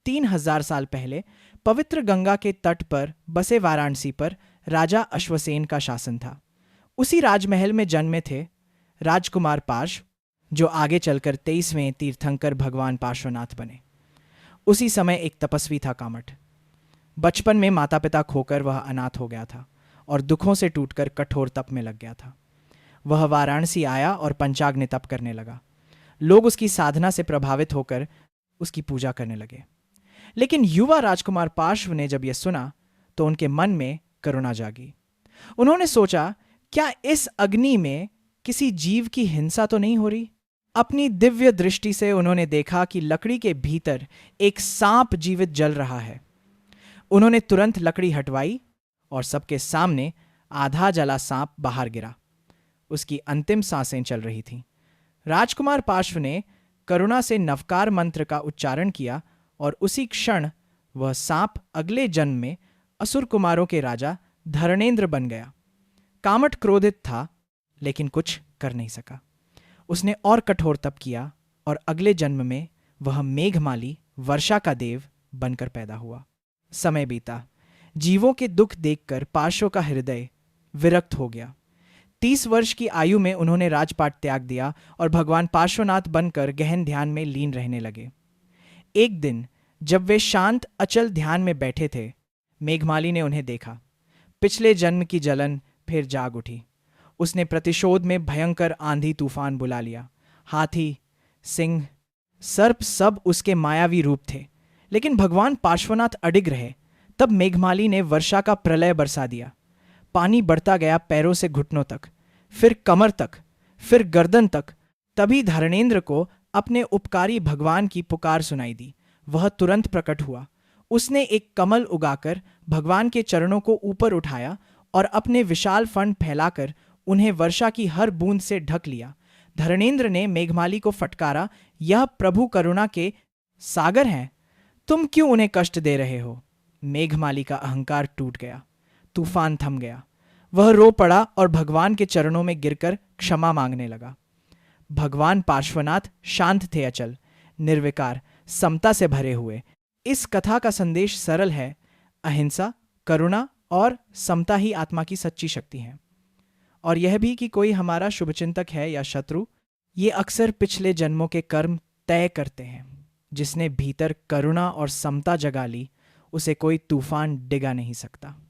3000 साल पहले पवित्र गंगा के तट पर बसे वाराणसी पर राजा अश्वसेन का शासन था। उसी राजमहल में जन्मे थे राजकुमार पार्श्व, जो आगे चलकर 23वें तीर्थंकर भगवान पार्श्वनाथ बने। उसी समय एक तपस्वी था कामट। बचपन में माता पिता खोकर वह अनाथ हो गया था और दुखों से टूटकर कठोर तप में लग गया था। वह वाराणसी आया और पंचाग्नि तप करने लगा। लोग उसकी साधना से प्रभावित होकर उसकी पूजा करने लगे। लेकिन युवा राजकुमार पार्श्व ने जब यह सुना तो उनके मन में करुणा जागी। उन्होंने सोचा, क्या इस अग्नि में किसी जीव की हिंसा तो नहीं हो रही? अपनी दिव्य दृष्टि से उन्होंने देखा कि लकड़ी के भीतर एक सांप जीवित जल रहा है। उन्होंने तुरंत लकड़ी हटवाई और सबके सामने आधा जला सांप बाहर गिरा। उसकी अंतिम सांसें चल रही थीं। राजकुमार पार्श्व ने करुणा से नवकार मंत्र का उच्चारण किया और उसी क्षण वह सांप अगले जन्म में असुर कुमारों के राजा धरणेंद्र बन गया। कामट क्रोधित था, लेकिन कुछ कर नहीं सका। उसने और कठोर तप किया और अगले जन्म में वह मेघमाली, वर्षा का देव बनकर पैदा हुआ। समय बीता। जीवों के दुख देखकर पार्श्व का हृदय विरक्त हो गया। 30 वर्ष की आयु में उन्होंने राजपाट त्याग दिया और भगवान पार्श्वनाथ बनकर गहन ध्यान में लीन रहने लगे। एक दिन जब वे शांत अचल ध्यान में बैठे थे, मेघमाली ने उन्हें देखा। पिछले जन्म की जलन फिर जाग उठी। उसने प्रतिशोध में भयंकर आंधी तूफान बुला लिया। हाथी, सिंह, सर्प सब उसके मायावी रूप थे, लेकिन भगवान पार्श्वनाथ अडिग रहे। तब मेघमाली ने वर्षा का प्रलय बरसा दिया। पानी बढ़ता गया पैरों से घुटनों तक, फिर कमर तक, फिर गर्दन तक। तभी धरणेंद्र को अपने उपकारी भगवान की पुकार सुनाई दी। वह तुरंत प्रकट हुआ। उसने एक कमल उगाकर भगवान के चरणों को ऊपर उठाया और अपने विशाल फण फैलाकर उन्हें वर्षा की हर बूंद से ढक लिया। धरणेंद्र ने मेघमाली को फटकारा, यह प्रभु करुणा के सागर हैं, तुम क्यों उन्हें कष्ट दे रहे हो? मेघमाली का अहंकार टूट गया। तूफान थम गया। वह रो पड़ा और भगवान के चरणों में गिरकर क्षमा मांगने लगा। भगवान पार्श्वनाथ शांत थे, अचल, निर्विकार, समता से भरे हुए। इस कथा का संदेश सरल है। अहिंसा, करुणा और समता ही आत्मा की सच्ची शक्ति है। और यह भी कि कोई हमारा शुभचिंतक है या शत्रु, ये अक्सर पिछले जन्मों के कर्म तय करते हैं। जिसने भीतर करुणा और समता जगा ली, उसे कोई तूफान डिगा नहीं सकता।